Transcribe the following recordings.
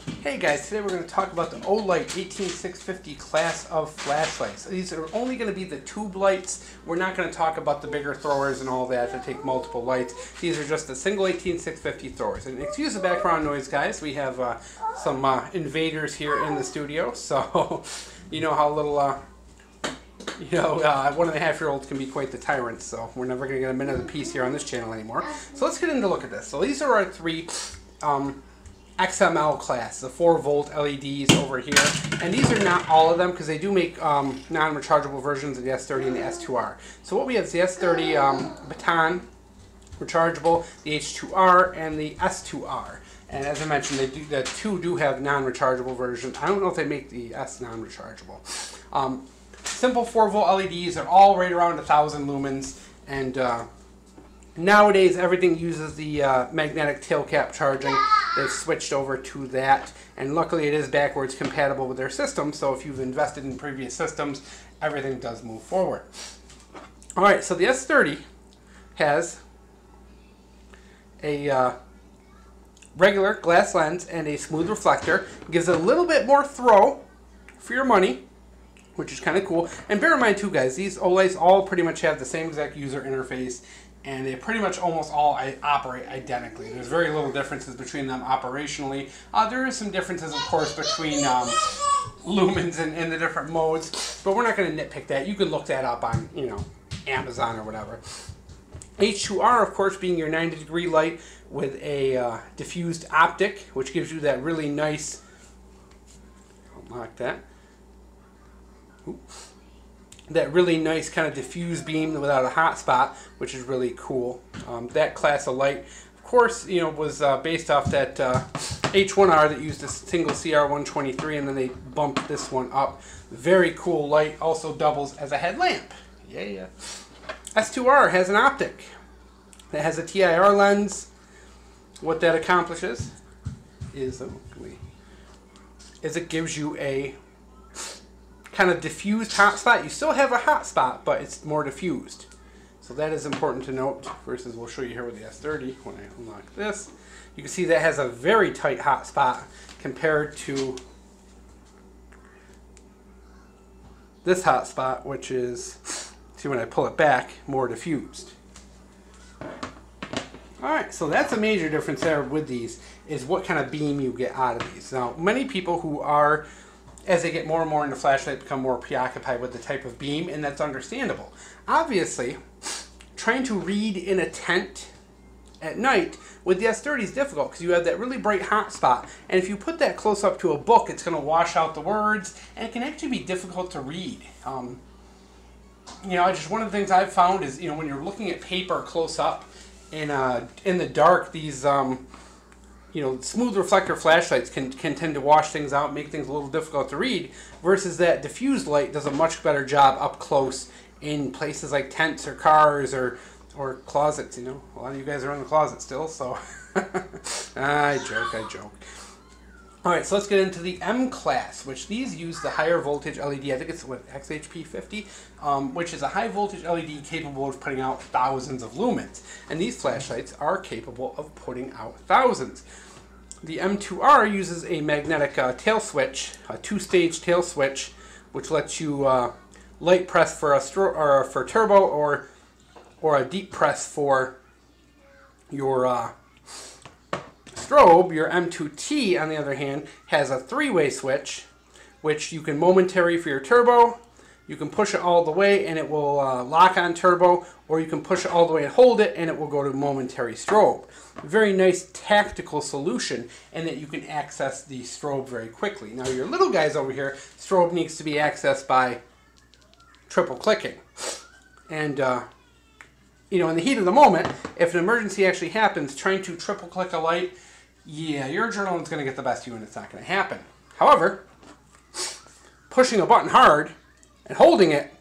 Hey guys, today we're going to talk about the Olight 18650 class of flashlights. These are only going to be the tube lights. We're not going to talk about the bigger throwers and all that take multiple lights. These are just the single 18650 throwers. And excuse the background noise, guys. We have some invaders here in the studio, so you know how little 1.5-year-olds can be quite the tyrants, so we're never going to get a minute of peace here on this channel anymore. So let's get into look at this. So these are our three XML class, the 4-volt LEDs over here, and these are not all of them because they do make non-rechargeable versions of the S30 and the S2R. So what we have is the S30 baton rechargeable, the H2R, and the S2R. And as I mentioned, the two do have non-rechargeable versions. I don't know if they make the S non-rechargeable. Simple 4-volt LEDs are all right around 1,000 lumens, and nowadays everything uses the magnetic tail cap charging. They've switched over to that, and luckily it is backwards compatible with their system, so if you've invested in previous systems, everything does move forward. Alright, so the S30 has a regular glass lens and a smooth reflector. It gives it a little bit more throw for your money, which is kind of cool. And bear in mind too, guys, these Olights all pretty much have the same exact user interface, and they pretty much almost all operate identically. There's very little differences between them operationally. There is some differences, of course, between lumens and the different modes, but we're not going to nitpick that. You can look that up on, Amazon or whatever. H2R, of course, being your 90-degree light with a diffused optic, which gives you that really nice, unlock that, that really nice kind of diffused beam without a hot spot, which is really cool. That class of light, of course, was based off that H2R that used a single CR123, and then they bumped this one up. Very cool light, also doubles as a headlamp. Yeah. S2R has an optic. It has a TIR lens. What that accomplishes is it gives you a kind of diffused hot spot. You still have a hot spot, but it's more diffused. So that is important to note, versus we'll show you here with the S30 when I unlock this. You can see that has a very tight hot spot compared to this hot spot, which is, see when I pull it back, more diffused. Alright, so that's a major difference there with these, is what kind of beam you get out of these. Now, many people who are, as they get more and more into flashlight, become more preoccupied with the type of beam, and that's understandable. Obviously, trying to read in a tent at night with the S30 is difficult because you have that really bright hot spot, and if you put that close up to a book, it's going to wash out the words, and it can actually be difficult to read. Just one of the things I've found is, when you're looking at paper close up in the dark, these smooth reflector flashlights can tend to wash things out, make things a little difficult to read, versus that diffused light does a much better job up close in places like tents or cars or closets. A lot of you guys are in the closet still, so I joke. Alright, so let's get into the M class, which these use the higher voltage LED. I think it's XHP50, which is a high voltage LED capable of putting out thousands of lumens. And these flashlights are capable of putting out thousands. The M2R uses a magnetic tail switch, a 2-stage tail switch, which lets you light press for for turbo or a deep press for your strobe. Your M2T, on the other hand, has a 3-way switch, which you can momentary for your turbo. You can push it all the way and it will lock on turbo, or you can push it all the way and hold it and it will go to momentary strobe. Very nice tactical solution, and that you can access the strobe very quickly. Now your little guys over here, strobe needs to be accessed by triple clicking. And in the heat of the moment, if an emergency actually happens, trying to triple click a light, yeah, your adrenaline's going to get the best of you and it's not going to happen. However, pushing a button hard and holding it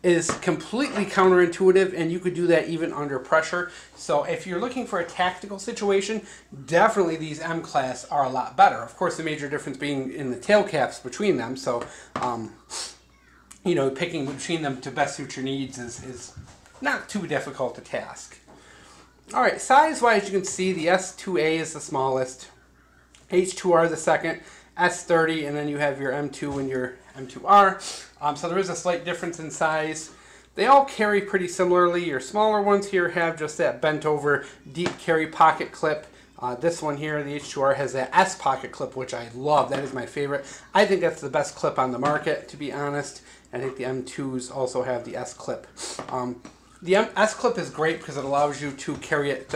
is completely counterintuitive, and you could do that even under pressure. So if you're looking for a tactical situation, definitely these M class are a lot better. Of course, the major difference being in the tail caps between them. So, picking between them to best suit your needs is not too difficult a task. Alright, size-wise, you can see the S2A is the smallest. H2R the second, S30, and then you have your M2 and your M2R. So there is a slight difference in size. They all carry pretty similarly. Your smaller ones here have just that bent over deep carry pocket clip. This one here, the H2R, has that S pocket clip, which I love. That is my favorite. I think that's the best clip on the market, to be honest. I think the M2s also have the S clip. The S clip is great because it allows you to carry it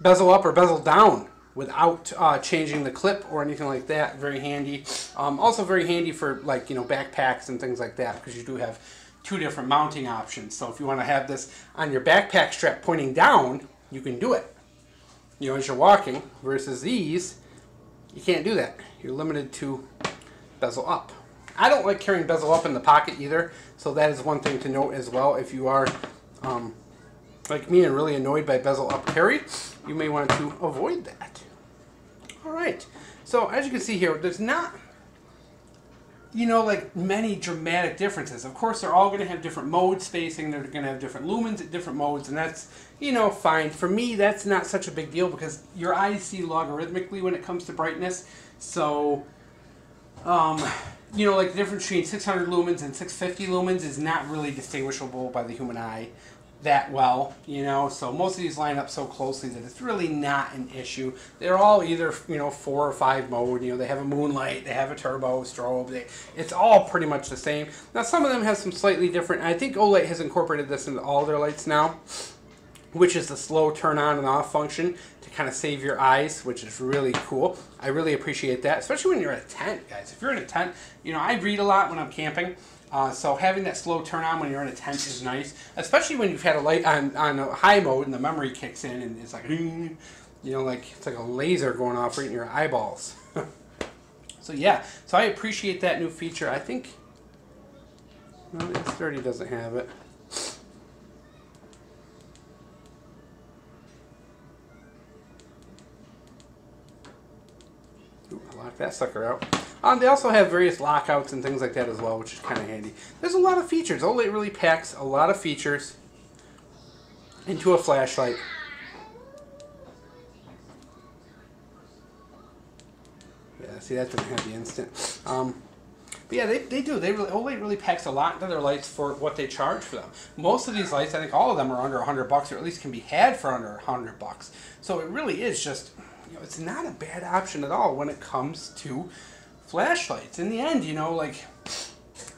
bezel up or bezel down without changing the clip or anything like that. Very handy. Also very handy for, like, you know, backpacks and things like that, because you do have two different mounting options. So if you want to have this on your backpack strap pointing down, you can do it, you know, as you're walking, versus these, you can't do that. You're limited to bezel up. I don't like carrying bezel up in the pocket either, so that is one thing to note as well. If you are like me and really annoyed by bezel up carry, you may want to avoid that. Alright, so as you can see here, there's not, you know, like many dramatic differences. Of course, they're all going to have different mode spacing. They're going to have different lumens at different modes, and that's, you know, fine. For me, that's not such a big deal because your eyes see logarithmically when it comes to brightness. So, you know, like the difference between 600 lumens and 650 lumens is not really distinguishable by the human eye that well, you know, so most of these line up so closely that it's really not an issue. They're all either, you know, 4 or 5 mode, you know, they have a moonlight, they have a turbo, strobe, it's all pretty much the same. Now some of them have some slightly different, I think Olight has incorporated this into all their lights now, which is the slow turn on and off function to kind of save your eyes, which is really cool. I really appreciate that, especially when you're in a tent, guys. If you're in a tent, you know, I read a lot when I'm camping. So having that slow turn on when you're in a tent is nice, especially when you've had a light on a high mode and the memory kicks in and it's like, you know, like it's like a laser going off right in your eyeballs. So yeah, so I appreciate that new feature. I think, well, the S30 doesn't have it. Ooh, I locked that sucker out. They also have various lockouts and things like that as well, which is kind of handy. There's a lot of features. Olight really packs a lot of features into a flashlight. Yeah, see, that doesn't have the instant. But yeah, they do. Olight really packs a lot into their lights for what they charge for them. Most of these lights, I think all of them are under $100, or at least can be had for under $100. So it really is just, you know, it's not a bad option at all when it comes to flashlights. In the end, you know, like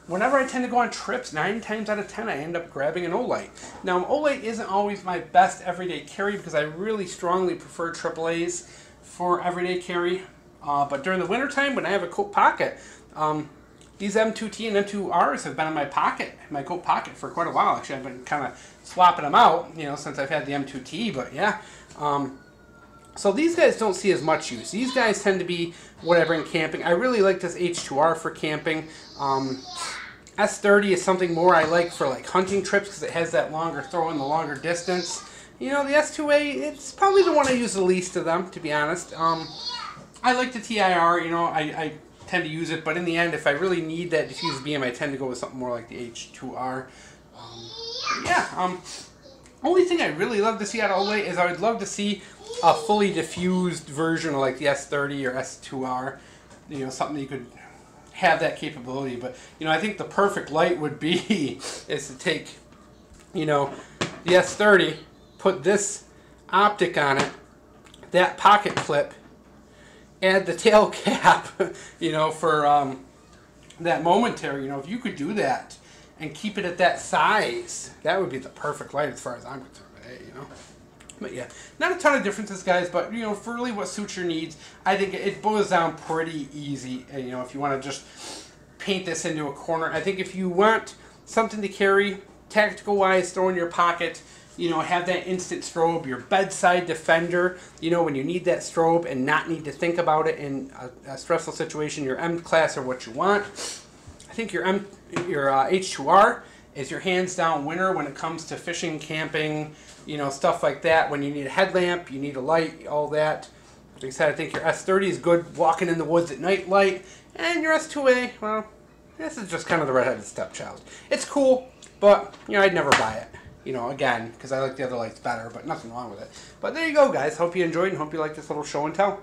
whenever I tend to go on trips, 9 times out of 10 I end up grabbing an Olight. Now, Olight isn't always my best everyday carry because I really strongly prefer AAAs for everyday carry. But during the wintertime when I have a coat pocket, these M2T and M2Rs have been in my pocket, my coat pocket, for quite a while. Actually, I've been kind of swapping them out, you know, since I've had the M2T, but yeah. So these guys don't see as much use. These guys tend to be whatever in camping. I really like this H2R for camping. S30 is something more I like for like hunting trips because it has that longer throw and the longer distance. You know, the S2A, it's probably the one I use the least of them, to be honest. I like the TIR, you know, I tend to use it, but in the end, if I really need that diffused beam, I tend to go with something more like the H2R. Only thing I really love to see out of Olight is I would love to see a fully diffused version of like the S30 or S2R, you know, something that you could have that capability. But, you know, I think the perfect light would be is to take, you know, the S30, put this optic on it, that pocket clip, add the tail cap, you know, for that momentary, you know, if you could do that and keep it at that size, that would be the perfect light as far as I'm concerned, you know. But yeah, not a ton of differences, guys, but, you know, for really what suits your needs, I think it boils down pretty easy. And, you know, if you want to just paint this into a corner, I think if you want something to carry tactical-wise, throw in your pocket, you know, have that instant strobe, your bedside defender, you know, when you need that strobe and not need to think about it in a stressful situation, your M class or what you want. I think your H2R is your hands-down winner when it comes to fishing, camping, you know, stuff like that. When you need a headlamp, you need a light, all that. Like I said, I think your S30 is good walking in the woods at night light. And your S2A, well, this is just kind of the redheaded stepchild. It's cool, but, you know, I'd never buy it. You know, again, because I like the other lights better, but nothing wrong with it. But there you go, guys. Hope you enjoyed and hope you liked this little show and tell.